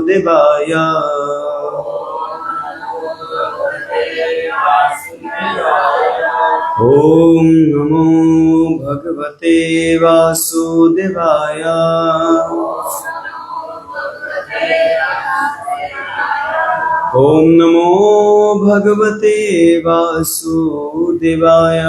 वासुदेवाय। ओम नमो भगवते वासुदेवाय। ओम नमो भगवते वासुदेवाय।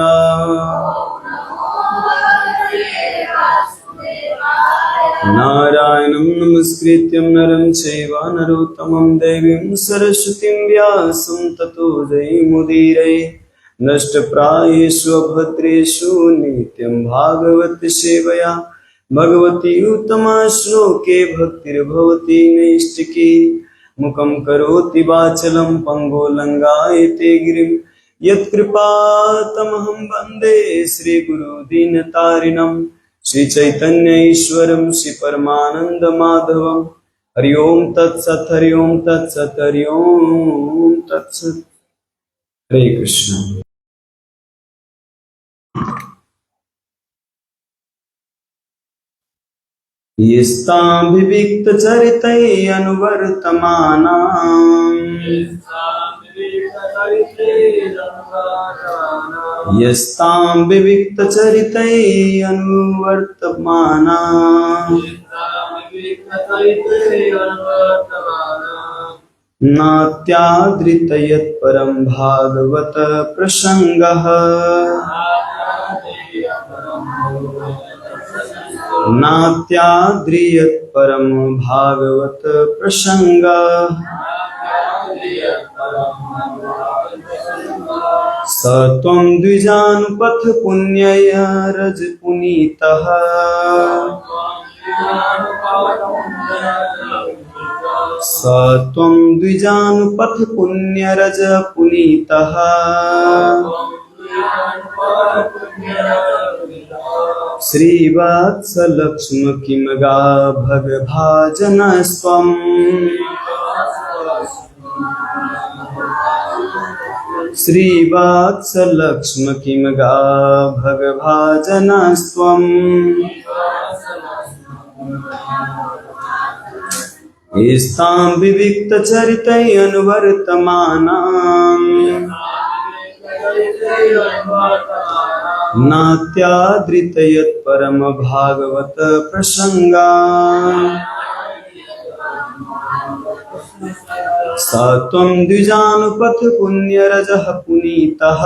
नारायणं नमस्कृत्यं नरं चैव नरोत्तमं देवीं सरस्वतीं व्यासं ततो जयमुदीरये। नष्टप्रायेषु भद्रेषु नित्यं भागवत सेवया भगवती उत्तमा श्लोके भक्तिर्भवति नैष्टिकी। मुखं करोति वाचलं पंगो लंघयते गिरिं यत्कृपातमहं वन्दे श्रीगुरु दीनतारिणं। श्री चैतन्य ईश्वरं श्री परमानंद माधवं। हरि ओम तत्सत् हरि ओम तत्सत् हरि ओम तत्सत्। हरे कृष्ण। यस्तां विविक्तचरितै अनुवर्तमानाम्। यस्तां विविक्तचरितै अनुवर्तमानाम्। नात्यादृत यत्परं भागवत प्रसङ्गः। नात्याद्रियत् परम भागवत प्रसङ्गः। स त्वं द्विजानुपथ पुण्यय रज पुनीतः। स त्वं द्विजानुपथ पुण्यरज पुनीतः। श्रीवत्सलक्ष्म किमगा भगभाजनस्त्वम्। श्रीवत्सलक्ष्म किमगा भगभाजनस्त्वम्। स्तां विविक्तचरितै अनुवर्तमानाम्। नात्यादृत यत्परम भागवत प्रसङ्गः। स त्वं द्विजानुपथ पुण्यरजः पुनीतः।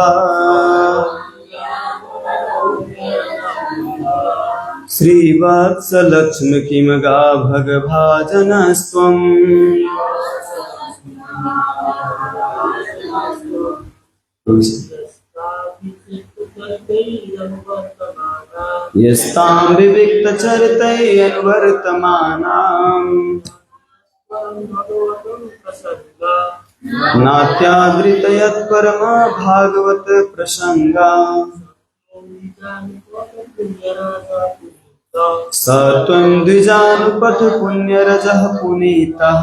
श्रीवत्सलक्ष्म किमगा भगभाजनस्त्वम्। यस्तां विविक्तचरितै अनुवर्तमानाम्। नात्यादृत यत्परम भागवत प्रसङ्गः। स त्वं द्विजानुपथ पुण्यरजः पुनीतः।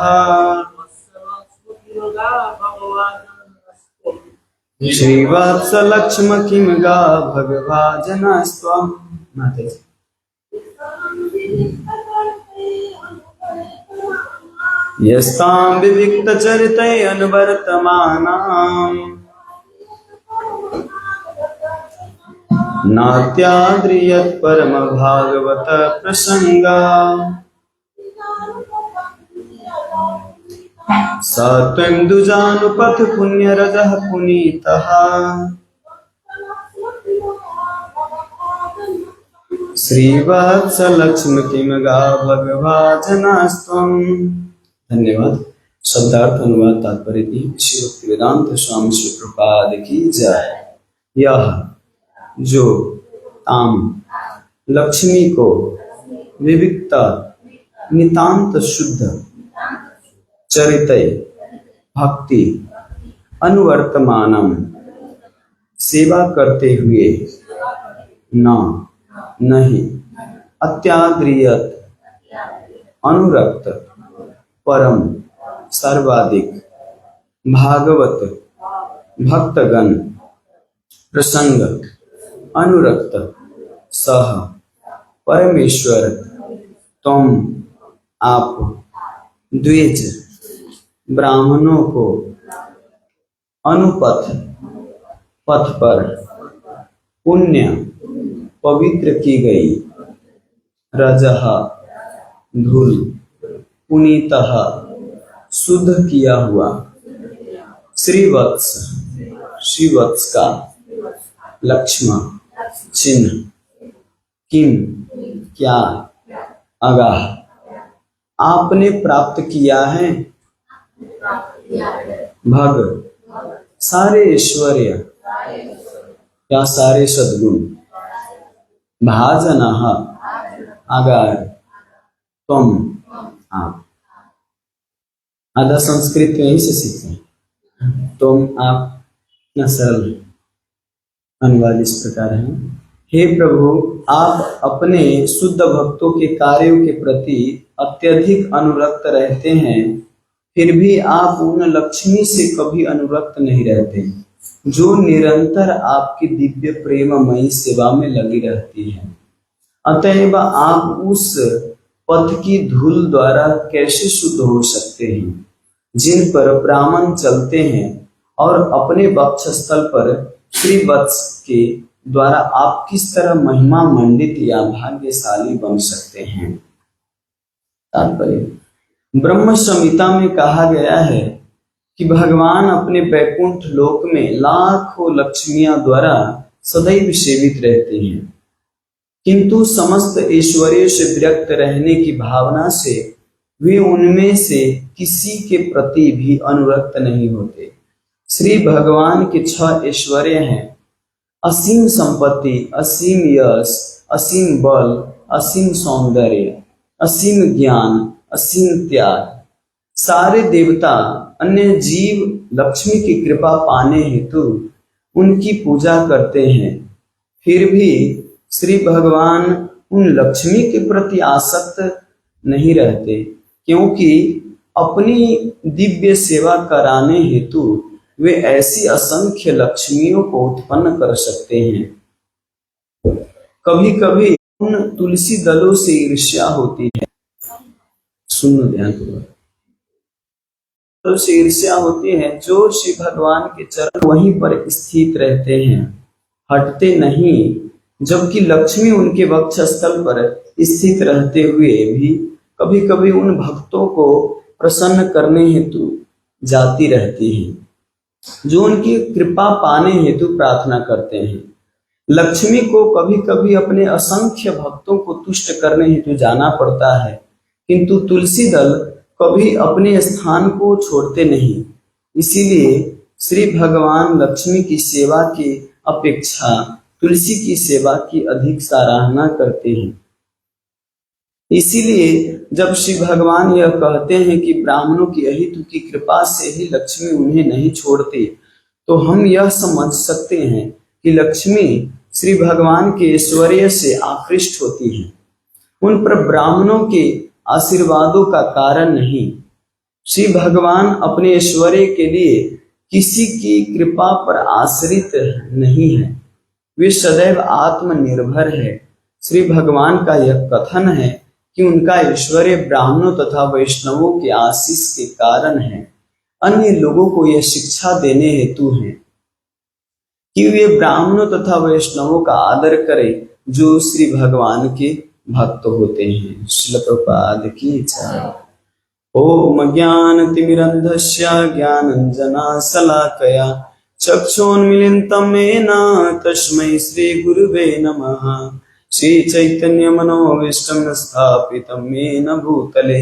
श्रीवत्सलक्ष्म किमगा भगभाजनस्त्वम्। यस्तां विविक्तचरितै अनुवर्तमानाम्। नात्याद्रियत् परम भागवत प्रसङ्गः। स त्वं द्विजानुपथ पुण्यरजः पुनीतः। श्रीवत्सलक्ष्म किमगा भगभाजनस्त्वम्। धन्यवाद। शब्दार्थ अनुवाद तात्पर्य की श्री भक्तिवेदांत स्वामी श्री प्रभुपाद की जय। यह जो ताम लक्ष्मी को विविक्त नितांत शुद्ध चरितै भक्ति अनुवर्तमानम सेवा करते हुए न नहीं अत्याद्रियत अनुरक्त परम सर्वाधिक भागवत भक्तगण प्रसंग अनुरक्त सह परमेश्वर तुम आप द्विज ब्राह्मणों को अनुपथ पथ पर पुण्य पवित्र की गई, रजह धूल पुनीतः शुद्ध किया हुआ, श्रीवत्स श्रीवत्स का लक्ष्मण चिन्ह, किम क्या, अगाह आपने प्राप्त किया है, भग सारे ऐश्वर्य या सारे सद्गुण, भाजनः अगार तुम आप। आधा संस्कृत यहीं से सीखे हैं। तुम आप न सरल अनुवाद इस प्रकार है, हे प्रभु आप अपने शुद्ध भक्तों के कार्यों के प्रति अत्यधिक अनुरक्त रहते हैं, फिर भी आप उन लक्ष्मी से कभी अनुरक्त नहीं रहते जो निरंतर आपकी दिव्य प्रेममयी सेवा में लगी रहती है। अतएव आप उस पथ की धूल द्वारा कैसे शुद्ध हो सकते हैं जिन पर ब्राह्मण चलते हैं, और अपने वक्षस्थल पर श्रीवत्स के द्वारा आप किस तरह महिमा मंडित या भाग्यशाली बन सकते हैं। तात्पर्य ब्रह्म संहिता में कहा गया है कि भगवान अपने वैकुंठ लोक में लाखों लक्ष्मियों द्वारा सदैव सेवित रहते हैं, किंतु समस्त ऐश्वर्य से विरक्त रहने की भावना से वे उनमें से किसी के प्रति भी अनुरक्त नहीं होते। श्री भगवान के 6 ऐश्वर्य हैं, असीम संपत्ति, असीम यश, असीम बल, असीम सौंदर्य, असीम ज्ञान, असीम त्याग। सारे देवता अन्य जीव लक्ष्मी की कृपा पाने हेतु उनकी पूजा करते हैं, फिर भी श्री भगवान उन लक्ष्मी के प्रति आसक्त नहीं रहते, क्योंकि अपनी दिव्य सेवा कराने हेतु वे ऐसी असंख्य लक्ष्मियों को उत्पन्न कर सकते हैं। कभी कभी उन तुलसी दलों से ईर्ष्या होती है, सुनो ध्यानपूर्वक, से ईर्ष्या होती है जो श्री भगवान के चरण वहीं पर स्थित रहते हैं, हटते नहीं, जबकि लक्ष्मी उनके वक्षस्थल पर स्थित रहते हुए भी कभी कभी उन भक्तों को प्रसन्न करने हेतु जाती रहती हैं जो उनकी कृपा पाने हेतु प्रार्थना करते हैं। लक्ष्मी को कभी कभी अपने असंख्य भक्तों को तुष्ट करने हेतु जाना पड़ता है, किंतु तुलसी दल कभी अपने स्थान को छोड़ते नहीं। इसीलिए श्री भगवान लक्ष्मी की सेवा की अपेक्षा तुलसी की सेवा की अधिक सराहना करते हैं। इसीलिए जब श्री भगवान यह कहते हैं कि ब्राह्मणों की अहितु की कृपा से ही लक्ष्मी उन्हें नहीं छोड़ते, तो हम यह समझ सकते हैं कि लक्ष्मी श्री भगवान के ऐश्वर्य से आकृष्ट होती हैं, उन पर ब्राह्मणों के आशीर्वादों का कारण नहीं। श्री भगवान अपने ऐश्वर्य के लिए किसी की कृपा पर आश्रित नहीं है, वे सदैव आत्मनिर्भर है। श्री भगवान का यह कथन है कि उनका ऐश्वर्य ब्राह्मणों तथा वैष्णवों के आशीष के कारण है, अन्य लोगों को यह शिक्षा देने हेतु है कि वे ब्राह्मणों तथा वैष्णवों का आदर करें जो श्री भगवान के भक्त होते हैं। श्रील प्रभुपाद की जय। ओम ज्ञानतिमिरन्धस्य ज्ञानाञ्जनशलाकया चक्षुन्मीलितं येन तस्मै श्रीगुरुवे नमः। श्रीचैतन्यमनोभीष्टं स्थापितं येन भूतले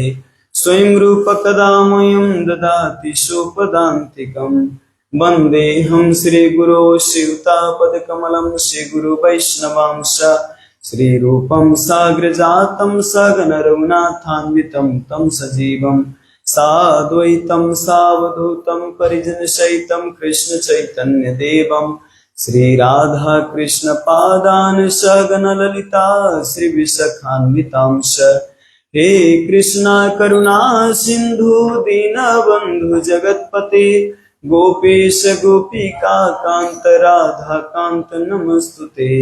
स्वयं रूप कदा मह्यं ददाति स्वपदान्तिकं। वन्देऽहं श्रीगुरो श्रीयुतापदकमलं श्रीगुरुवैष्णवांश श्रीरूपं साग्रजातं सगण रघुनाथान्वितं तं सजीवं साद्वैतं सावधूतं परिजनसहितं कृष्ण चैतन्य देवं श्री राधा कृष्ण पादान सगण ललिता श्री विशाखान्वितांश। हे कृष्णा करुणा सिंधु दीनबंधु जगतपते गोपेश गोपिका कांत राधा कांत नमस्तुते।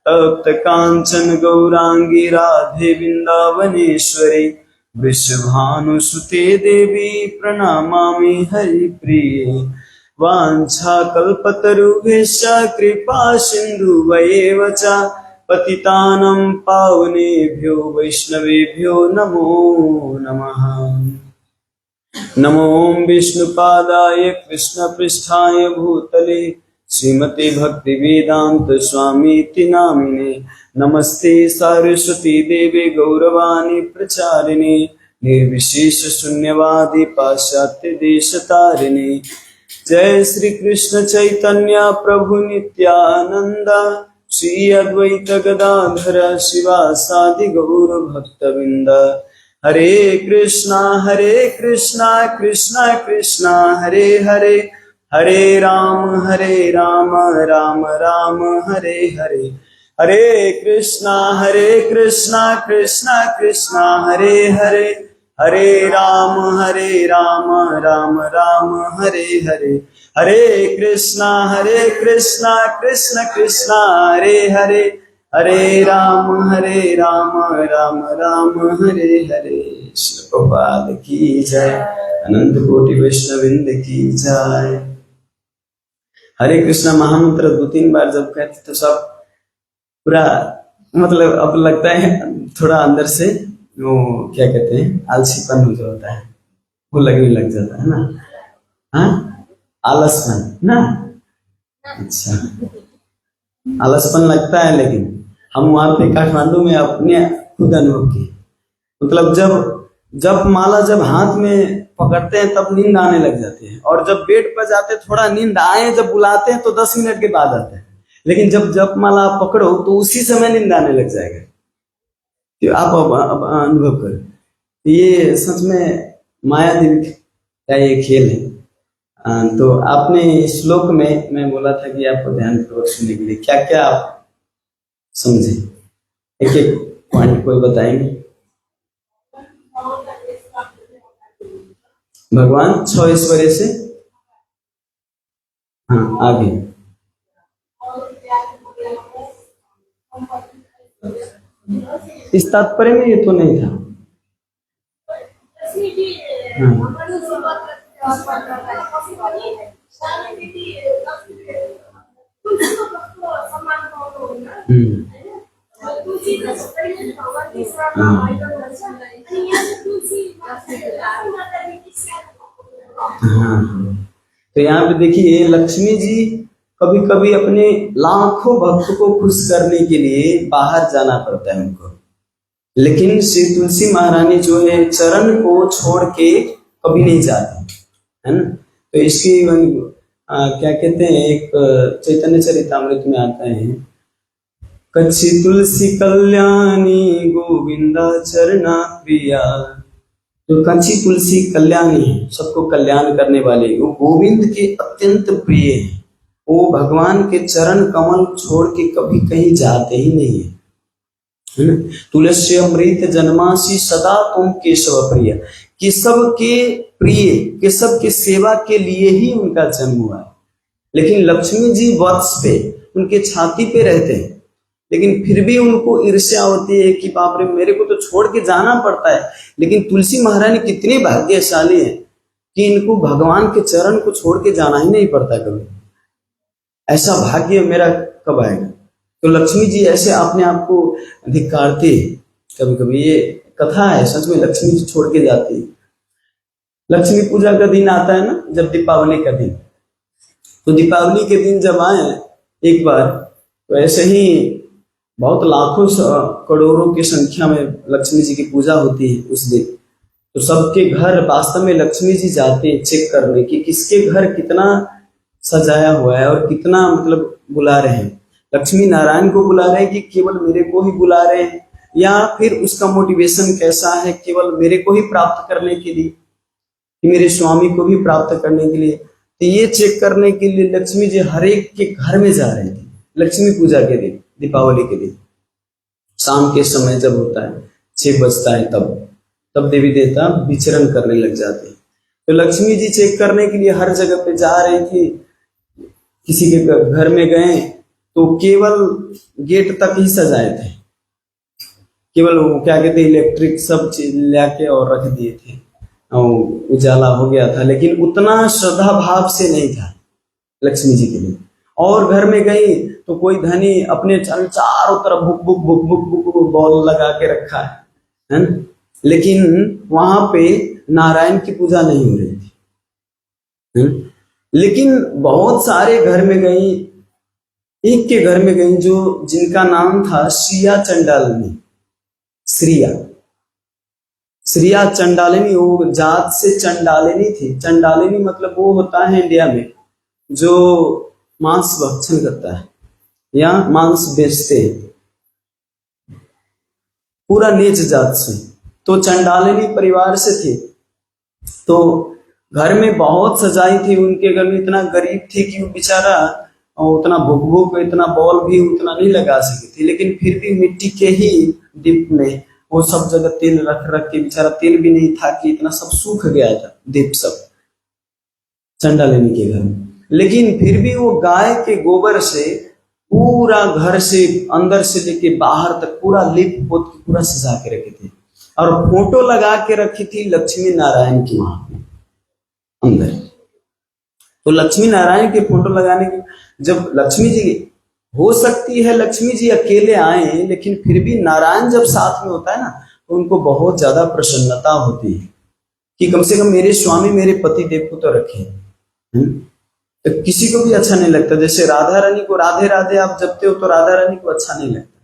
तप्त कांचन गौरांगी राधे वृंदावनेश्वरी वृषभानुसुते देवी प्रणमामि हरिप्रिये। वाञ्छाकल्पतरुभ्यश्च कृपा सिन्धुभ्येव च पतितानं पावनेभ्यो वैष्णवेभ्यो नमो नमः। नमो विष्णुपादाय कृष्णपृष्ठाय भूतले श्रीमते भक्तिवेदांत स्वामीति नामिने। नमस्ते सरस्वती देवे गौरवाणी प्रचारिणे निर्विशेष शून्यवादी पाश्चात्य देशतारिणे। जय श्री कृष्ण चैतन्य प्रभु नित्यानंद श्री अद्वैत गदाधर शिवासादि गौर भक्तवृंद। हरे कृष्णा कृष्णा कृष्णा हरे हरे, हरे राम राम राम हरे हरे। हरे कृष्णा कृष्णा कृष्णा हरे हरे, हरे राम राम राम हरे हरे। हरे कृष्णा कृष्णा कृष्णा हरे हरे, हरे राम राम राम हरे हरे। श्री प्रभुपाद की जय, अनंत कोटि वैष्णववृंद की जय। हरे कृष्णा महामंत्र 2-3 बार जब कहते तो सब पूरा मतलब अब लगता है थोड़ा अंदर से वो क्या कहते हैं आलसीपन हो जाता है, वो लगने लग जाता है ना। हाँ, आलसपन ना। अच्छा, आलसपन लगता है, लेकिन हम वहां पे काठमांडू में अपने खुद अनुभव किए। मतलब जब माला जब हाथ में पकड़ते हैं तब नींद आने लग जाती है, और जब बेड पर जाते थोड़ा नींद आए जब बुलाते हैं तो 10 मिनट के बाद आते हैं। लेकिन जब माला आप पकड़ो तो उसी समय नींद आने लग जाएगा। तो आप अब अनुभव करें, ये सच में माया देवी का ये खेल है। तो आपने श्लोक में मैं बोला था कि आपको ध्यान पूर्वक सुनने के लिए क्या क्या आप समझे, एक एक पॉइंट कोई बताएंगे। भगवान 6 ऐश्वर्य से, हाँ आगे। इस तात्पर्य में ये तो नहीं था। तो यहाँ पे देखिए लक्ष्मी जी कभी कभी अपने लाखों भक्त को खुश करने के लिए बाहर जाना पड़ता है उनको, लेकिन श्री तुलसी महारानी जो है चरण को छोड़ के कभी नहीं जाती है ना। तो इसकी क्या कहते हैं, एक चैतन्य चरितामृत में आता है, कच्ची तुलसी कल्याणी गोविंदा चरना प्रिया। जो कच्ची तुलसी कल्याणी है, सबको कल्याण करने वाले, वो गोविंद के अत्यंत प्रिय है। वो भगवान के चरण कमल छोड़ के कभी कहीं जाते ही नहीं है, है ना। तुलसी अमृत जन्मासी सदा तुम केशव प्रिय। केशव के प्रिय, केशव के सेवा के लिए ही उनका जन्म हुआ है। लेकिन लक्ष्मी जी वत्स पे उनके छाती पे रहते हैं, लेकिन फिर भी उनको ईर्ष्या होती है कि बाप रे मेरे को तो छोड़ के जाना पड़ता है। लेकिन तुलसी महारानी कितनी भाग्यशाली है कि इनको भगवान के चरण को छोड़ के जाना ही नहीं पड़ता कभी। ऐसा भाग्य मेरा कब आएगा। तो लक्ष्मी जी ऐसे अपने आप को धिक्कारते कभी कभी। ये कथा है, सच में लक्ष्मी जी छोड़ के जाती है। लक्ष्मी पूजा का दिन आता है ना, जब दीपावली का दिन, तो दीपावली के दिन जब आए एक बार, तो ऐसे ही बहुत लाखों करोड़ों की संख्या में लक्ष्मी जी की पूजा होती है उस दिन। तो सबके घर वास्तव में लक्ष्मी जी जाते हैं चेक करने कि किसके घर कितना सजाया हुआ है और कितना मतलब बुला रहे हैं। लक्ष्मी नारायण को बुला रहे हैं कि केवल मेरे को ही बुला रहे हैं, या फिर उसका मोटिवेशन कैसा है, केवल मेरे को ही प्राप्त करने के लिए कि मेरे स्वामी को भी प्राप्त करने के लिए। तो ये चेक करने के लिए लक्ष्मी जी हर एक के घर में जा रहे थे लक्ष्मी पूजा के दिन, दीपावली के दिन। शाम के समय जब होता है 6 बजता है, तब देवी देवता विचरण करने लग जाते हैं। तो लक्ष्मी जी चेक करने के लिए हर जगह पे जा रही थी। किसी के घर में गए तो केवल गेट तक ही सजाए थे, केवल वो क्या कहते हैं इलेक्ट्रिक सब चीज लाके और रख दिए थे और उजाला हो गया था, लेकिन उतना श्रद्धा भाव से नहीं था लक्ष्मी जी के लिए। और घर में गई तो कोई धनी अपने चारों तरफ book book book book book book ball लगा के रखा है न? लेकिन वहां पे नारायण की पूजा नहीं हो रही थी। लेकिन बहुत सारे घर में गई, एक के घर में गई जो जिनका नाम था श्रिया चंडालिनी। श्रिया चंडालिनी, वो जात से चंडालिनी थी। चंडालिनी मतलब वो होता है इंडिया में जो मांस भक्षण करता है या मांस बेचते हैं, पूरा नीच जात से। तो चंडालिनी परिवार से थे, तो घर में बहुत सजाई थी। उनके घर में इतना गरीब थे कि वो बेचारा उतना भूख भूख इतना बॉल भी उतना नहीं लगा सकी थी, लेकिन फिर भी मिट्टी के ही दीप में वो सब जगह तेल रख रख के, बेचारा तेल भी नहीं था कि इतना सब सूख गया था दीप सब चंडालिनी के घर में। लेकिन फिर भी वो गाय के गोबर से पूरा घर से अंदर से लेके बाहर तक पूरा लिप पोत के पूरा सजा के रखे थे, और फोटो लगा के रखी थी लक्ष्मी नारायण की वहां पे अंदर। तो लक्ष्मी नारायण के फोटो लगाने के, जब लक्ष्मी जी हो सकती है लक्ष्मी जी अकेले आए, लेकिन फिर भी नारायण जब साथ में होता है ना तो उनको बहुत ज्यादा प्रसन्नता होती है कि कम से कम मेरे स्वामी मेरे पति देव को तो रखे। तो किसी को भी अच्छा नहीं लगता। जैसे राधा रानी को राधे राधे आप जपते हो तो राधा रानी को अच्छा नहीं लगता,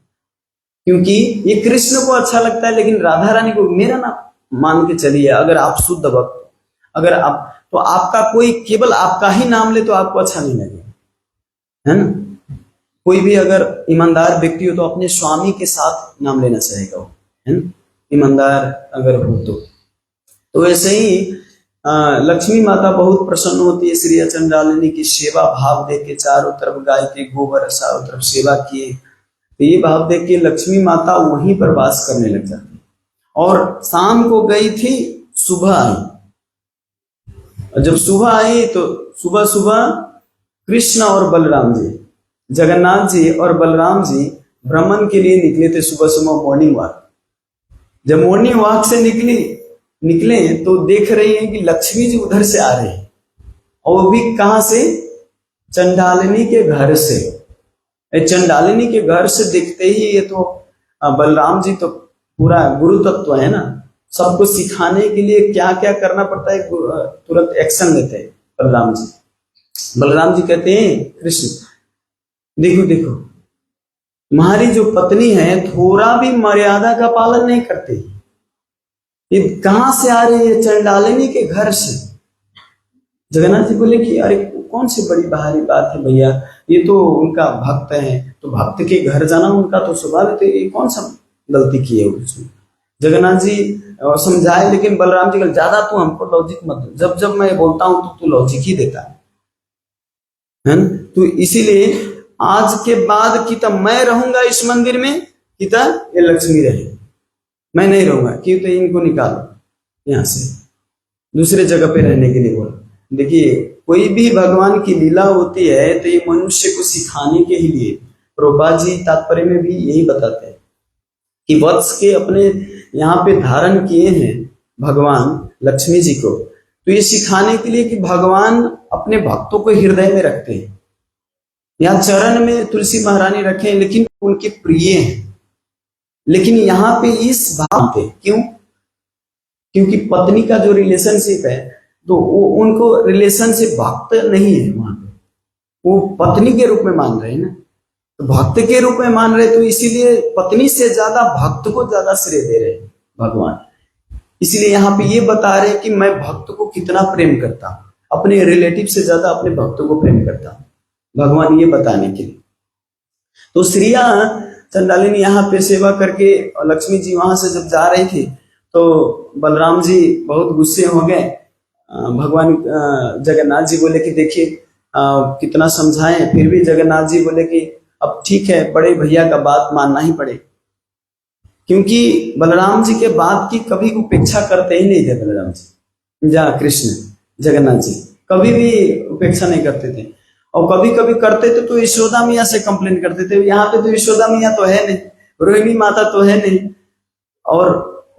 क्योंकि ये कृष्ण को अच्छा लगता है, लेकिन राधा रानी को मेरा नाम मान के चलिए, अगर आप शुद्ध भक्त, अगर आप तो आपका कोई केवल आपका ही नाम ले तो आपको अच्छा नहीं लगेगा, है ना। कोई भी अगर ईमानदार व्यक्ति हो तो अपने स्वामी के साथ नाम लेना चाहेगा वो, है ना, ईमानदार अगर हो तो वैसे ही लक्ष्मी माता बहुत प्रसन्न होती है श्रिया चंडालिनी की सेवा भाव देख के। चारों तरफ गाय के गोबर चारों तरफ सेवा किए, तो ये भाव देख के लक्ष्मी माता वहीं पर वास करने लग जाती। और शाम को गई थी, सुबह आई। जब सुबह आई तो सुबह सुबह कृष्ण और बलराम जी, जगन्नाथ जी और बलराम जी भ्रमण के लिए निकले थे सुबह सुबह मॉर्निंग वॉक। जब मॉर्निंग वॉक से निकले तो देख रही हैं कि लक्ष्मी जी उधर से आ रहे हैं, और वो भी कहां से, चंडालिनी के घर से। चंडालिनी के घर से दिखते ही ये तो बलराम जी तो पूरा गुरु तत्व है ना, सबको सिखाने के लिए क्या क्या करना पड़ता है तुरंत एक्शन लेते हैं बलराम जी। बलराम जी कहते हैं कृष्ण देखो देखो, तुम्हारी जो पत्नी है थोड़ा भी मर्यादा का पालन नहीं करती, ये कहां से आ रही है, चंडालिनी के घर से। जगन्नाथ जी बोले कि अरे कौन सी बड़ी भारी बात है भैया, ये तो उनका भक्त है, तो भक्त के घर जाना उनका तो स्वभाव है, तो ये कौन सा गलती की है उसमें। जगन्नाथ जी समझाए, लेकिन बलराम जी ज्यादा तू हमको लॉजिक मत दे, जब जब मैं बोलता हूं तो तू लॉजिक ही देता है ना। तो इसीलिए आज के बाद कि तब मैं रहूंगा इस मंदिर में, कि तब ये लक्ष्मी रहे, मैं नहीं रहूंगा, कि तो इनको निकालो यहाँ से, दूसरे जगह पे रहने के लिए बोला। देखिए कोई भी भगवान की लीला होती है तो ये मनुष्य को सिखाने के ही लिए। प्रभुपाद जी तात्पर्य में भी यही बताते हैं कि वत्स के अपने यहाँ पे धारण किए हैं भगवान लक्ष्मी जी को, तो ये सिखाने के लिए कि भगवान अपने भक्तों को हृदय में रखते हैं। यहाँ चरण में तुलसी महारानी रखे, लेकिन उनके प्रिय हैं, लेकिन यहाँ पे इस भाव पे क्यों, क्योंकि पत्नी का जो रिलेशनशिप है तो वो उनको रिलेशनशिप भक्त नहीं है, वहां पे वो पत्नी के रूप में मान रहे हैं ना, तो भक्त के रूप में मान रहे, तो इसीलिए पत्नी से ज्यादा भक्त को ज्यादा श्रेय दे रहे हैं भगवान। इसलिए यहाँ पे ये बता रहे हैं कि मैं भक्त को कितना प्रेम करता हूं, अपने रिलेटिव से ज्यादा अपने भक्त को प्रेम करता हूं, भगवान ये बताने के लिए। तो श्रिया चंडालिनी यहाँ पे सेवा करके, लक्ष्मी जी वहां से जब जा रही थी तो बलराम जी बहुत गुस्से हो गए। भगवान जगन्नाथ जी बोले कि देखिए कितना समझाएं, फिर भी जगन्नाथ जी बोले कि अब ठीक है, बड़े भैया का बात मानना ही पड़े, क्योंकि बलराम जी के बात की कभी उपेक्षा करते ही नहीं थे। बलराम जी कृष्ण जगन्नाथ जी कभी भी उपेक्षा नहीं करते थे, और कभी कभी करते थे तो यशोदा मैया से कंप्लेन करते थे, यहाँ पे तो यशोदा मैया तो है नहीं, रोहिणी माता तो है नहीं, और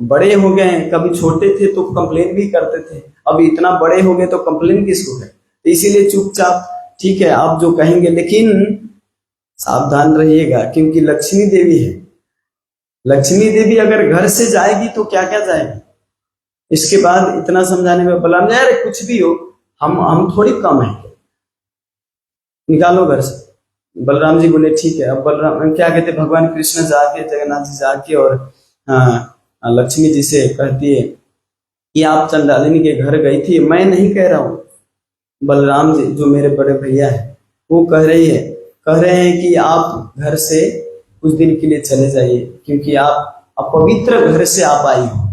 बड़े हो गए हैं, कभी छोटे थे तो कंप्लेन भी करते थे, अब इतना बड़े हो गए तो कंप्लेन किसको करें। तो इसीलिए चुपचाप ठीक है आप जो कहेंगे, लेकिन सावधान रहिएगा, क्योंकि लक्ष्मी देवी है। लक्ष्मी देवी अगर घर से जाएगी तो क्या क्या जाएगी। इसके बाद इतना समझाने में बलराम जी, अरे कुछ भी हो, हम थोड़ी कम है, निकालो घर से। बलराम जी बोले ठीक है। अब बलराम क्या कहते, भगवान कृष्ण जाके, जगन्नाथ जी जाके और लक्ष्मी जी से कहती है कि आप चंडालिनी के घर गई थी। मैं नहीं कह रहा हूं, बलराम जी जो मेरे बड़े भैया है वो कह रहे हैं कि आप घर से कुछ दिन के लिए चले जाइए, क्योंकि आप अपवित्र घर से आप आई हो।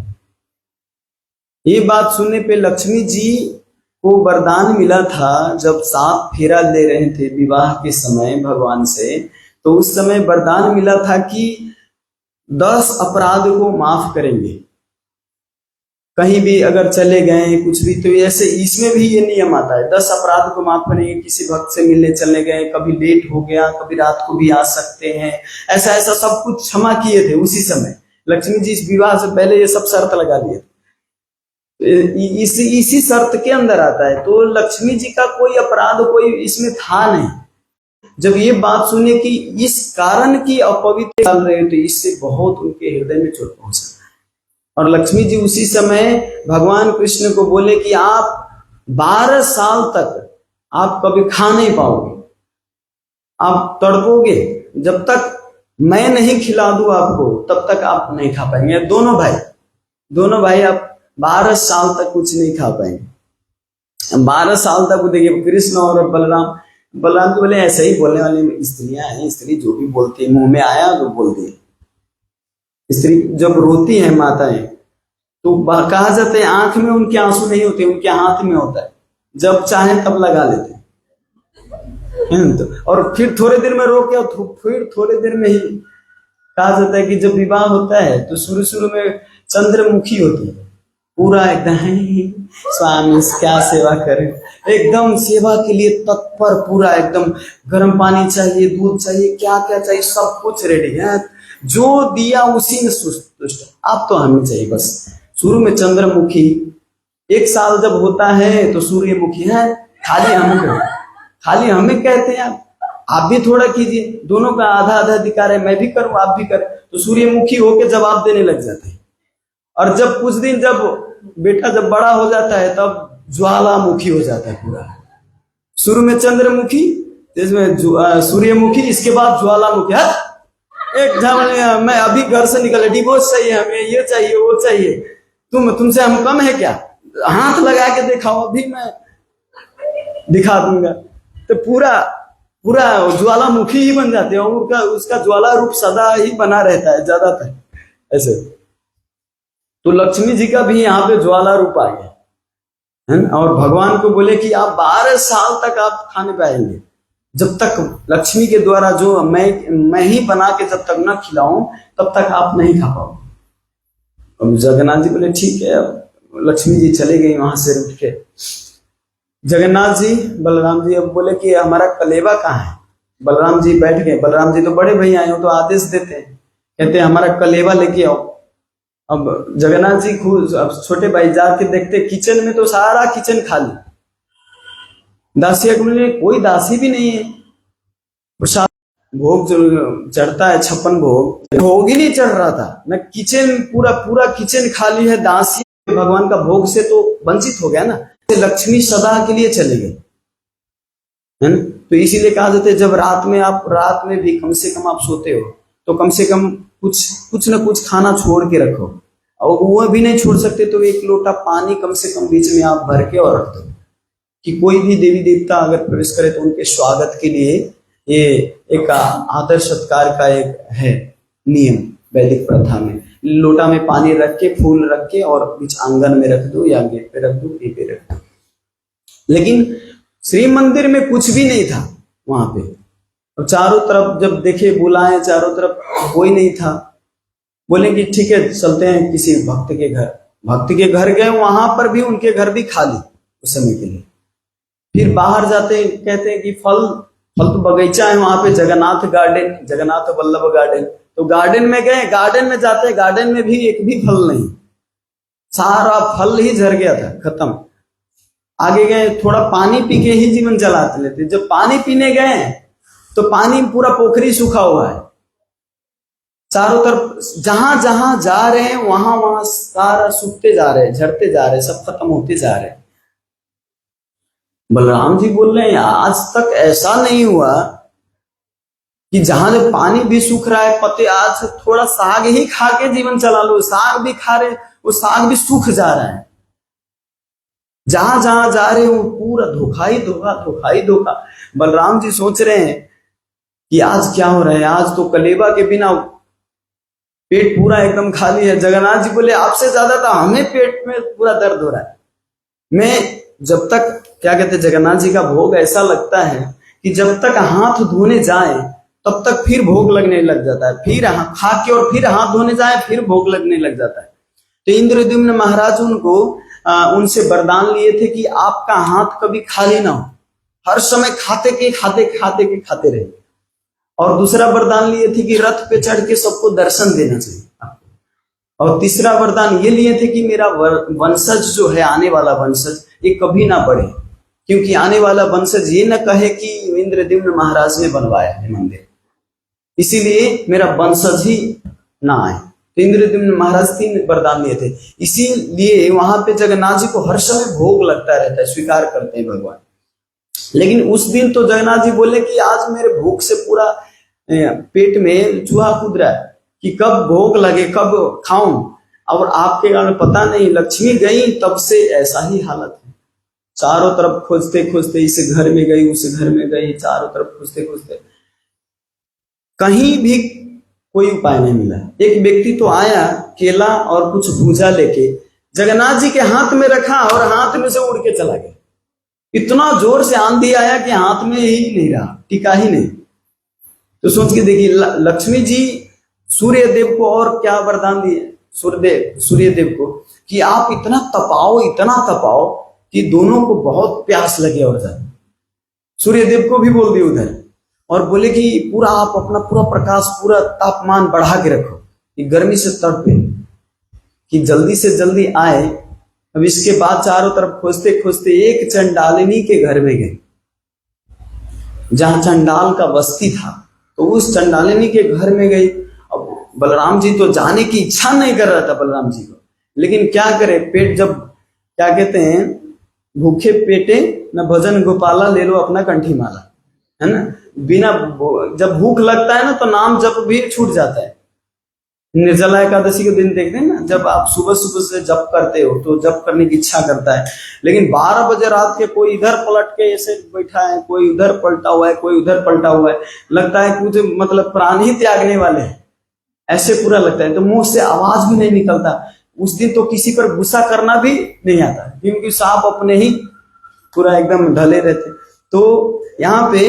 ये बात सुनने पे लक्ष्मी जी को वरदान मिला था, जब सात फेरा ले रहे थे विवाह के समय भगवान से, तो उस समय वरदान मिला था कि 10 अपराध को माफ करेंगे। कहीं भी अगर चले गए कुछ भी, तो ऐसे इसमें भी ये नियम आता है, 10 अपराध को माफ करेंगे। किसी भक्त से मिलने चलने गए, कभी लेट हो गया, कभी रात को भी आ सकते हैं, ऐसा ऐसा सब कुछ क्षमा किए थे उसी समय। लक्ष्मी जी इस विवाह से पहले ये सब शर्त लगा दिए थे, इसी शर्त के अंदर आता है। तो लक्ष्मी जी का कोई अपराध कोई इसमें था नहीं। जब ये बात सुने कि इस कारण की अपवित्र चल रहे, तो इससे बहुत उनके हृदय में चोट पहुंचा। और लक्ष्मी जी उसी समय भगवान कृष्ण को बोले कि आप 12 साल तक आप कभी खा नहीं पाओगे, आप तड़पोगे, जब तक मैं नहीं खिला दूं आपको तब तक आप नहीं खा पाएंगे। दोनों भाई आप 12 साल तक कुछ नहीं खा पाएंगे। 12 साल तक देखिए कृष्ण और बलराम तो बोले ऐसे ही बोलने वाले स्त्रियां हैं, स्त्री जो भी बोलती है मुंह में आया तो बोलती है। स्त्री जब रोती है माताएं, तो कहा जाता है आंख में उनके आंसू नहीं होते, उनके हाथ में होता है, जब चाहे तब लगा लेते हैं। तो और फिर थोड़े देर में रो के फिर थोड़े देर में ही कहा जाता है कि जब विवाह होता है तो शुरू में चंद्रमुखी होती है, पूरा एकदम स्वामी क्या सेवा करें, एकदम सेवा के लिए तत्पर, पूरा एकदम गर्म पानी चाहिए, दूध चाहिए, क्या क्या चाहिए सब कुछ रेडी है, जो दिया उसी में संतुष्ट। आप तो हमें चाहिए बस। शुरू में चंद्रमुखी, 1 साल जब होता है तो सूर्यमुखी है, खाली हमें कहते हैं आप भी थोड़ा कीजिए, दोनों का आधा आधा अधिकार है, मैं भी करूं आप भी करें। तो सूर्यमुखी होके जवाब देने लग जाते हैं। और जब कुछ दिन जब बेटा जब बड़ा हो जाता है तब ज्वालामुखी हो जाता है पूरा। शुरू में चंद्रमुखी, इसमें सूर्यमुखी, इसके बाद ज्वालामुखी। एक झमले मैं अभी घर से निकले, डिवोर्स चाहिए हमें, ये चाहिए वो चाहिए, तुमसे हम कम है क्या, हाथ लगा के दिखाओ अभी मैं दिखा दूंगा। तो पूरा ज्वालामुखी ही बन जाते हैं, और उसका ज्वाला रूप सदा ही बना रहता है ज्यादातर ऐसे। तो लक्ष्मी जी का भी यहाँ पे ज्वाला रूप आ गया है। और भगवान को बोले कि आप 12 साल तक आप खाने पाएंगे, जब तक लक्ष्मी के द्वारा जो मैं ही बना के जब तक न खिलाऊं तब तक आप नहीं खा पाओ। अब जगन्नाथ जी बोले ठीक है। अब लक्ष्मी जी चले गई वहां से उठ के। जगन्नाथ जी बलराम जी अब बोले कि हमारा कलेवा कहाँ है। बलराम जी बैठ गए, बलराम जी तो बड़े भैया आए हो तो आदेश देते हैं, कहते हैं हमारा कलेवा लेके आओ। अब जगन्नाथ जी खुद, अब छोटे भाई जाके देखते किचन में तो सारा किचन खाली, दासिया कोई दासी भी नहीं है। प्रसाद भोग जो चढ़ता है 56 भोग ही नहीं चढ़ रहा था ना, किचन पूरा किचन खाली है। दासी भगवान का भोग से तो वंचित हो गया ना, लक्ष्मी सदा के लिए चले गए है ना। तो इसीलिए कहा जाता है जब रात में भी कम से कम आप सोते हो तो कम से कम कुछ ना कुछ खाना छोड़ के रखो, और वो भी नहीं छोड़ सकते तो 1 लोटा पानी कम से कम बीच में आप भर के और रख दो, कि कोई भी देवी देवता अगर प्रवेश करे तो उनके स्वागत के लिए ये एक आदर सत्कार का एक है नियम वैदिक प्रथा में। लोटा में पानी रख के, फूल रख के और बीच आंगन में रख दो या गेट पे रख दो, कहीं पे रख दो। लेकिन श्री मंदिर में कुछ भी नहीं था वहां पे। और चारों तरफ जब देखे बुलाए, चारों तरफ कोई नहीं था। बोले कि ठीक है चलते हैं किसी भक्त के घर गए, वहां पर भी उनके घर भी खाली उस समय के लिए। फिर बाहर जाते हैं, कहते हैं कि फल तो बगीचा है वहां पे, जगन्नाथ वल्लभ गार्डन। तो गार्डन में गए, गार्डन में जाते, गार्डन में भी एक भी फल नहीं, सारा फल ही झड़ गया था, खत्म। आगे गए, थोड़ा पानी पी के ही जीवन चलाते लेते। जब पानी पीने गए तो पानी पूरा पोखरी सूखा हुआ है, चारों तरफ जहां जहां जा रहे हैं वहां वहां सारा सूखते जा रहे हैं, झड़ते जा रहे हैं, सब खत्म होते जा रहे हैं। बलराम जी बोल रहे हैं आज तक ऐसा नहीं हुआ कि जहां जब पानी भी सूख रहा है, पते आज थोड़ा साग ही खा के जीवन चला लो, साग भी खा रहे, वो साग भी सूख जा रहा है। जहां जहां जा रहे हो पूरा धोखा ही धोखा, धोखा ही धोखा। बलराम जी सोच रहे हैं कि आज क्या हो रहा है, आज तो कलेवा के बिना पेट पूरा एकदम खाली है। जगन्नाथ जी बोले आपसे ज्यादा तो हमें पेट में पूरा दर्द हो रहा है। मैं जब तक, क्या कहते हैं, जगन्नाथ जी का भोग ऐसा लगता है कि जब तक हाथ धोने जाए तब तक फिर भोग लगने लग जाता है, फिर खा के और फिर हाथ धोने जाए फिर भोग लगने लग जाता है। तो इंद्रद्युम्न महाराज उनको उनसे वरदान लिए थे कि आपका हाथ कभी खाली ना हो, हर समय खाते खाते रहे। और दूसरा वरदान लिए थे कि रथ पे चढ़ के सबको दर्शन देना चाहिए आपको। और तीसरा वरदान ये लिए थे कि मेरा वंशज जो है, आने वाला वंशज, ये कभी ना बढ़े, क्योंकि आने वाला वंशज ये न कहे कि इंद्रद्युम्न महाराज ने बनवाया है मंदिर, इसीलिए मेरा वंशज ही ना आए। तो इंद्रद्युम्न महाराज 3 वरदान लिए थे, इसीलिए वहां पे जगन्नाथ जी को हर समय भोग लगता रहता है, स्वीकार करते हैं भगवान। लेकिन उस दिन तो जगन्नाथ जी बोले कि आज मेरे भूख से पूरा पेट में चूहा कूद रहा है कि कब भोग लगे, कब खाऊं। और आपके कारण पता नहीं, लक्ष्मी गई तब से ऐसा ही हालत है। चारों तरफ खोजते खोजते, इस घर में गई, उस घर में गई, चारों तरफ खोजते खोजते कहीं भी कोई उपाय नहीं मिला। एक व्यक्ति तो आया केला और कुछ भूजा लेके, जगन्नाथ जी के हाथ में रखा और हाथ में से उड़ के चला गया। इतना जोर से आंधी आया कि हाथ में ही नहीं रहा, टिका ही नहीं। तो सोच के देखिए, लक्ष्मी जी सूर्य देव को और क्या वरदान दिए, सूर्य देव को कि आप इतना तपाओ कि दोनों को बहुत प्यास लगे और जाए। सूर्य देव को भी बोल दिए उधर, और बोले कि पूरा आप अपना पूरा प्रकाश, पूरा तापमान बढ़ा के रखो कि गर्मी से तड़पे, कि जल्दी से जल्दी आए। अब इसके बाद चारों तरफ खोजते खोजते एक चंडालिनी के घर में गए, जहां चंडाल का बस्ती था। तो उस चंडालिनी के घर में गई। अब बलराम जी तो जाने की इच्छा नहीं कर रहा था बलराम जी को, लेकिन क्या करे, पेट जब, क्या कहते हैं, भूखे पेटे न भजन गोपाला, ले लो अपना कंठी माला, है ना। बिना, जब भूख लगता है ना तो नाम जप भी छूट जाता है। निर्जला एकादशी के दिन देखते हैं ना, जब आप सुबह सुबह से जप करते हो तो जप करने की इच्छा करता है, लेकिन 12 बजे रात के कोई इधर पलट के ऐसे बैठा है, कोई उधर पलटा हुआ है, कोई उधर पलटा हुआ है, लगता है कि मुझे मतलब प्राण ही त्यागने वाले हैं, ऐसे पूरा लगता है। तो मुंह से आवाज भी नहीं निकलता। उस दिन तो किसी पर गुस्सा करना भी नहीं आता, क्योंकि सांप अपने ही पूरा एकदम ढले रहते। तो यहाँ पे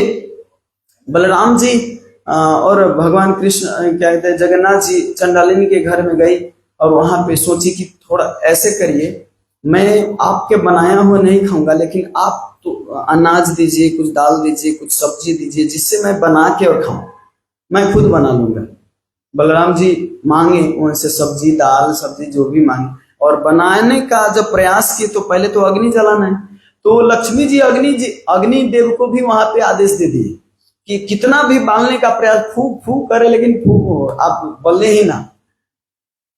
बलराम जी और भगवान कृष्ण, क्या कहते हैं, जगन्नाथ जी चंडालिनी के घर में गई और वहां पे सोची कि थोड़ा ऐसे करिए, मैं आपके बनाया हुआ नहीं खाऊंगा, लेकिन आप तो अनाज दीजिए, कुछ दाल दीजिए, कुछ सब्जी दीजिए, जिससे मैं बना के और खाऊं, मैं खुद बना लूंगा। बलराम जी मांगे उनसे सब्जी, दाल, सब्जी जो भी मांगे, और बनाने का जब प्रयास किए तो पहले तो अग्नि जलाना है। तो लक्ष्मी जी अग्नि देव को भी वहां पे आदेश दे दिए कि कितना भी बालने का प्रयास, फूक फूक करे, लेकिन फूक आप बल्ले ही ना।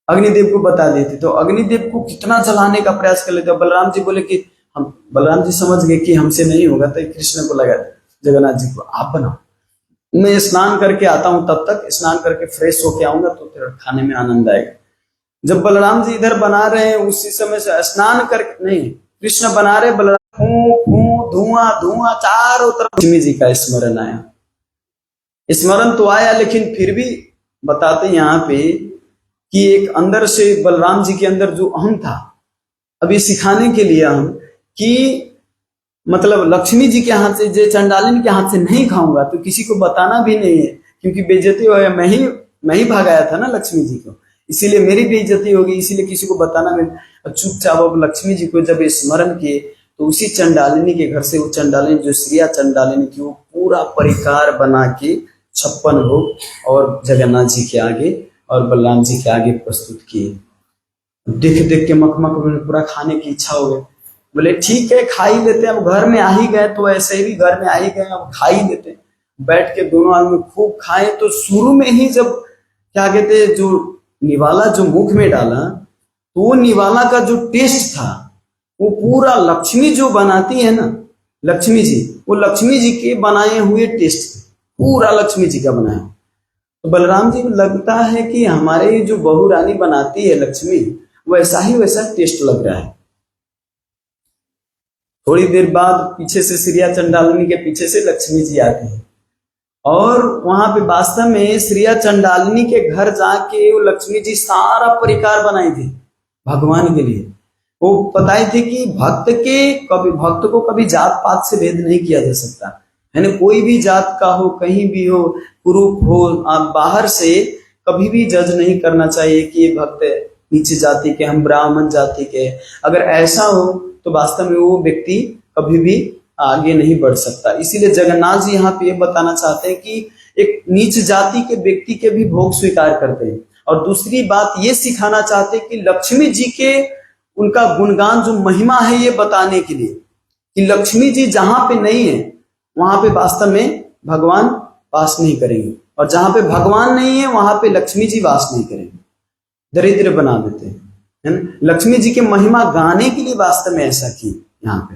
अग्निदेव को बता दिए थे, तो अग्निदेव को कितना जलाने का प्रयास कर लेते। बलराम जी बोले कि बलराम जी समझ गए कि हमसे नहीं होगा, तो कृष्ण को लगा, जगन्नाथ जी को, आप बनाओ, मैं स्नान करके आता हूं, तब तक स्नान करके फ्रेश होके आऊंगा तो तेरा खाने में आनंद आएगा। जब बलराम जी इधर बना रहे हैं, उसी समय से स्नान करके, नहीं, कृष्ण बना रहे, बलराम धुआं धुआं चारों तरफ। लक्ष्मी जी का स्मरण आया, स्मरण तो आया, लेकिन फिर भी बताते यहाँ पे कि एक अंदर से बलराम जी के अंदर जो अहम था, अभी सिखाने के लिए हम कि मतलब लक्ष्मी जी के हाथ से, जे चंडालिनी के हाथ से नहीं खाऊंगा, तो किसी को बताना भी नहीं है, क्योंकि बेइज्जती हो, मैं ही भगाया था ना लक्ष्मी जी को, इसीलिए मेरी बेइज्जती होगी, इसीलिए किसी को बताना नहीं। चुपचाप अब लक्ष्मी जी को जब स्मरण किए तो उसी चंडालिनी के घर से, वो चंडालिनी जो श्रिया चंडालिनी थी, वो पूरा परिकार बना के 56 भोग और जगन्नाथ जी के आगे और बलराम जी के आगे प्रस्तुत किए। देख देख के मखमक पूरा खाने की इच्छा हो गई। बोले ठीक है खा ही लेते हैं, अब घर में आ ही गए तो ऐसे भी घर में आ ही गए, अब खा ही लेते हैं। बैठ के दोनों आदमी खूब खाए। तो शुरू में ही जब क्या कहते हैं जो निवाला जो मुख में डाला, तो वो निवाला का जो टेस्ट था वो पूरा लक्ष्मी जो बनाती है ना, लक्ष्मी जी, वो लक्ष्मी जी के बनाए हुए टेस्ट, पूरा लक्ष्मी जी का बनाया। तो बलराम जी को लगता है कि हमारे जो बहू रानी बनाती है लक्ष्मी, वैसा ही वैसा टेस्ट लग रहा है। थोड़ी देर बाद पीछे से श्रिया चंडालिनी के पीछे से लक्ष्मी जी आती है और वहां पे वास्तव में श्रिया चंडालिनी के घर जाके वो लक्ष्मी जी सारा परिकार बनाई थी भगवान के लिए। वो बताई थी कि भक्त को कभी जात पात से भेद नहीं किया जा सकता है ना, कोई भी जात का हो, कहीं भी हो, कुरूप हो, आप बाहर से कभी भी जज नहीं करना चाहिए कि ये भक्त नीचे जाति के, हम ब्राह्मण जाति के। अगर ऐसा हो तो वास्तव में वो व्यक्ति कभी भी आगे नहीं बढ़ सकता। इसीलिए जगन्नाथ जी यहाँ पे ये बताना चाहते हैं कि एक नीच जाति के व्यक्ति के भी भोग स्वीकार करते हैं। और दूसरी बात ये सिखाना चाहते हैं कि लक्ष्मी जी के उनका गुणगान जो महिमा है ये बताने के लिए कि लक्ष्मी जी जहां पे नहीं है वहां पे वास्तव में भगवान वास नहीं करेंगे, और जहां पे भगवान नहीं है वहां पे लक्ष्मी जी वास नहीं करेंगे, दरिद्र बना देते हैं, है ना। लक्ष्मी जी की महिमा गाने के लिए वास्तव में ऐसा की यहाँ पे।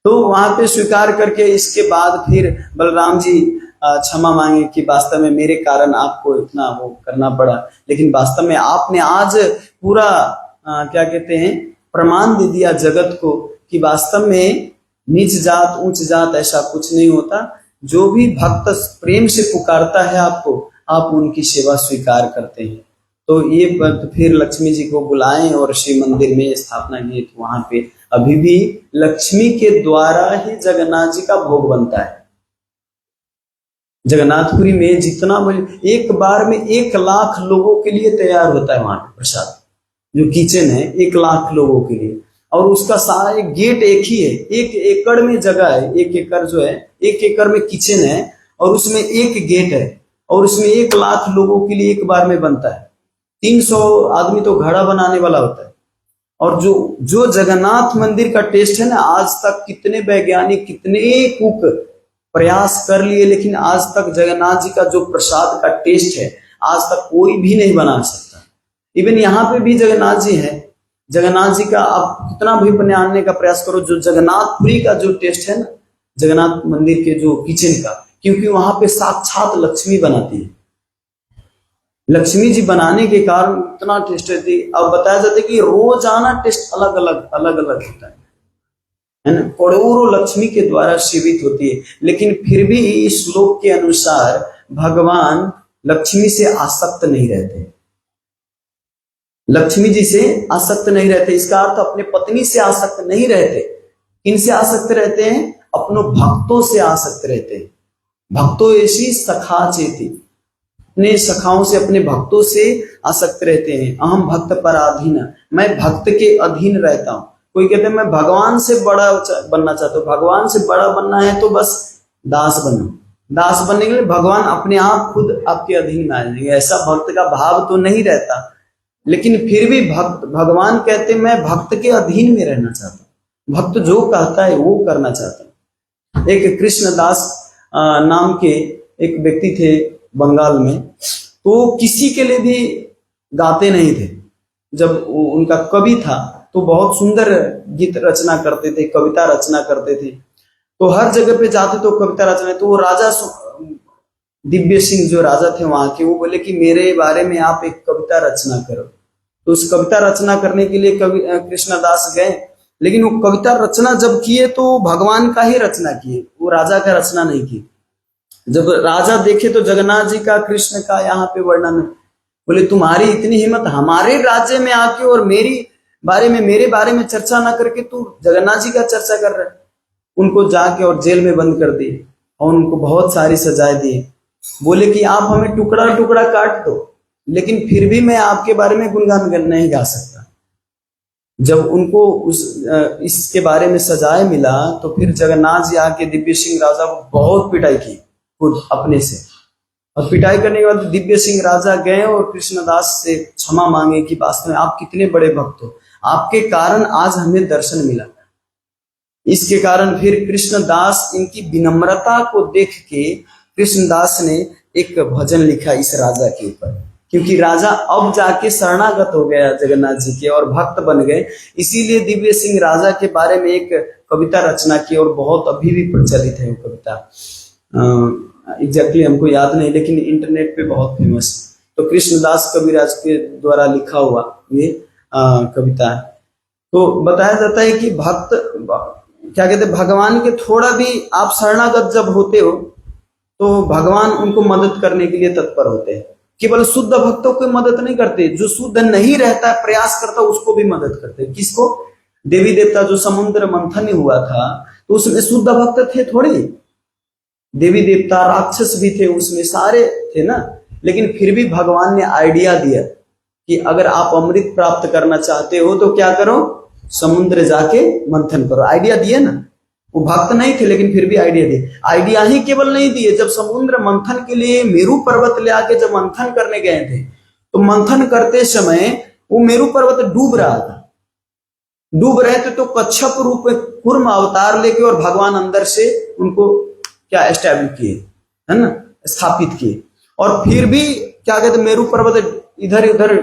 तो वहां पे स्वीकार करके इसके बाद फिर बलराम जी क्षमा मांगे कि वास्तव में मेरे कारण आपको इतना वो करना पड़ा, लेकिन वास्तव में आपने आज पूरा क्या कहते हैं प्रमाण दे दिया जगत को कि वास्तव में नीच जात ऊंच जात ऐसा कुछ नहीं होता। जो भी भक्त प्रेम से पुकारता है आपको, आप उनकी सेवा स्वीकार करते हैं। तो ये फिर लक्ष्मी जी को बुलाएं और शिव मंदिर में स्थापना की। तो वहां पे अभी भी लक्ष्मी के द्वारा ही जगन्नाथ जी का भोग बनता है। जगन्नाथपुरी में जितना एक बार में 1 लाख लोगों के लिए तैयार होता है वहां पे प्रसाद। जो किचन है 1 लाख लोगों के लिए, और उसका सारा एक गेट एक ही है, 1 एकड़ में जगह है, 1 एकड़ जो है 1 एकड़ में किचन है और उसमें 1 गेट है, और उसमें 1 लाख लोगों के लिए एक बार में बनता है। 300 आदमी तो घड़ा बनाने वाला होता है। और जो जगन्नाथ मंदिर का टेस्ट है ना, आज तक कितने वैज्ञानिक कितने कुक प्रयास कर लिए, लेकिन आज तक जगन्नाथ जी का जो प्रसाद का टेस्ट है आज तक कोई भी नहीं बना सकता। इवन यहाँ पे भी जगन्नाथ जी है, जगन्नाथ जी का आप कितना भी बनाने का प्रयास करो, जो जगन्नाथपुरी का जो टेस्ट है ना जगन्नाथ मंदिर के जो किचन का, क्योंकि वहां पे साक्षात लक्ष्मी बनाती है, लक्ष्मी जी बनाने के कारण इतना टेस्ट रहती है। अब बताया जाता है कि रोजाना टेस्ट अलग अलग होता है ना। करोड़ों लक्ष्मी के द्वारा सेवित होती है, लेकिन फिर भी इस श्लोक के अनुसार भगवान लक्ष्मी से आसक्त नहीं रहते, लक्ष्मी जी से आसक्त नहीं रहते। इसका अर्थ अपने पत्नी से आसक्त नहीं रहते। किनसे आसक्त रहते हैं? अपनों भक्तों से आसक्त रहते हैं। भक्तों ऐसी सखा चेती, अपने सखाओं से अपने भक्तों से आसक्त रहते हैं। अहम भक्त पराधीन, मैं भक्त के अधीन रहता हूं। कोई कहते हैं मैं भगवान से बड़ा बनना चाहता हूं। भगवान से बड़ा बनना है तो बस दास बनो। दास बनने के लिए भगवान अपने आप खुद आपके अधीन में आ जाएंगे, ऐसा भक्त का भाव तो नहीं रहता। लेकिन फिर भी भगवान कहते मैं भक्त के अधीन में रहना चाहता हूँ, भक्त जो कहता है वो करना चाहता हूँ। एक कृष्णदास नाम के एक व्यक्ति थे बंगाल में, तो किसी के लिए भी गाते नहीं थे। जब उनका कवि था तो बहुत सुंदर गीत रचना करते थे, कविता रचना करते थे। तो हर जगह पे जाते तो कविता रचना। तो वो राजा दिव्य सिंह जो राजा थे वहां के, वो बोले कि मेरे बारे में आप एक कविता रचना करो। तो उस कविता रचना करने के लिए कवि कृष्णदास गए, लेकिन वो कविता रचना जब किए तो भगवान का ही रचना किए, वो राजा का रचना नहीं की। जब राजा देखे तो जगन्नाथ जी का कृष्ण का यहाँ पे वर्णन है। बोले तुम्हारी इतनी हिम्मत हमारे राज्य में आके और मेरे बारे में चर्चा ना करके तू जगन्नाथ जी का चर्चा कर रहा है। उनको जाके और जेल में बंद कर दिए और उनको बहुत सारी सजाएं दी। बोले कि आप हमें टुकड़ा टुकड़ा काट दो, लेकिन फिर भी मैं आपके बारे में गुणगान नहीं गा सकता। जब उनको इसके बारे में सजाए मिला तो फिर जगन्नाथ जी आके दिव्य सिंह राजा को बहुत पिटाई की, खुद अपने से। और पिटाई करने के बाद दिव्य सिंह राजा गए और कृष्णदास से क्षमा मांगे कि वास्तव में आप कितने बड़े भक्त हो, आपके कारण आज हमें दर्शन मिला। इसके कारण फिर कृष्णदास इनकी विनम्रता को देख के कृष्णदास ने एक भजन लिखा इस राजा के ऊपर, क्योंकि राजा अब जाके शरणागत हो गया जगन्नाथ जी के और भक्त बन गए। इसीलिए दिव्य सिंह राजा के बारे में एक कविता रचना की और बहुत अभी भी प्रचलित है वो कविता। एग्जैक्टली हमको याद नहीं, लेकिन इंटरनेट पे बहुत फेमस। तो कृष्णदास कविराज के द्वारा लिखा हुआ ये कविता है। तो बताया जाता है कि भक्त क्या कहते हैं, भगवान के थोड़ा भी आप शरणागत जब होते हो तो भगवान उनको मदद करने के लिए तत्पर होते हैं। केवल शुद्ध भक्तों को मदद नहीं करते, जो शुद्ध नहीं रहता प्रयास करता उसको भी मदद करते। किसको? देवी देवता जो समुद्र मंथन हुआ था तो उसमें शुद्ध भक्त थे थोड़ी, देवी देवता राक्षस भी थे उसमें, सारे थे ना। लेकिन फिर भी भगवान ने आइडिया दिया कि अगर आप अमृत प्राप्त करना चाहते हो तो क्या करो, समुद्र जाके मंथन करो। आइडिया दिए ना, वो भक्त नहीं थे लेकिन फिर भी आइडिया दिए। आइडिया ही केवल नहीं दिए, जब समुद्र मंथन के लिए मेरू पर्वत ले आके जब मंथन करने गए थे तो मंथन करते समय वो मेरू पर्वत डूब रहा था। डूब रहे थे तो कच्छप रूप में कूर्म अवतार लेके और भगवान अंदर से उनको क्या एस्टैब्लिश किए, है ना, स्थापित किए। और फिर भी क्या कहते मेरू पर्वत इधर उधर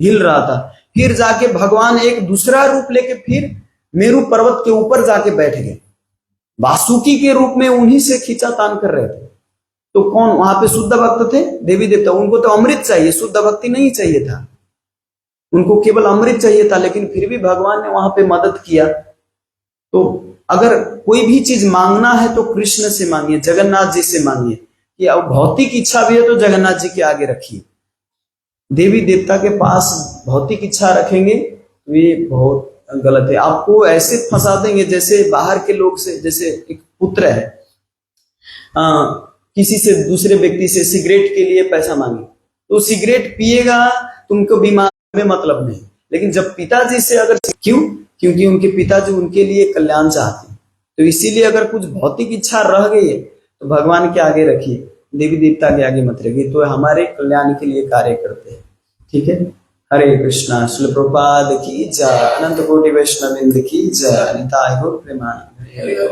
हिल रहा था। फिर जाके भगवान एक दूसरा रूप लेके फिर मेरू पर्वत के ऊपर जाके बैठ गए, वासुकी के रूप में उन्हीं से खींचातान कर रहे थे। तो कौन वहां पे शुद्ध भक्त थे? देवी देवता। उनको तो अमृत चाहिए, शुद्ध भक्ति नहीं चाहिए था, उनको केवल अमृत चाहिए था। लेकिन फिर भी भगवान ने वहां पे मदद किया। तो अगर कोई भी चीज मांगना है तो कृष्ण से मांगिए, जगन्नाथ जी से मांगिए। कि अब भौतिक इच्छा भी है तो जगन्नाथ जी के आगे रखिए। देवी देवता के पास भौतिक इच्छा रखेंगे तो ये बहुत गलत है। आपको ऐसे फंसा देंगे जैसे बाहर के लोग से, जैसे एक पुत्र है किसी से दूसरे व्यक्ति से सिगरेट के लिए पैसा मांगे तो सिगरेट पिएगा, तुमको बीमार में मतलब नहीं। लेकिन जब पिताजी से अगर, क्यों? क्योंकि उनके पिताजी उनके लिए कल्याण चाहते हैं। तो इसीलिए अगर कुछ भौतिक इच्छा रह गई है तो भगवान के आगे रखिए, देवी देवता के आगे मत रखिए, तो हमारे कल्याण के लिए कार्य करते हैं। ठीक है। हरे कृष्णा। श्रील प्रभुपाद की जय। अनंत कोटि वैष्णव वृंद की जय। निताय गौर प्रेमानंद। हरे हरे।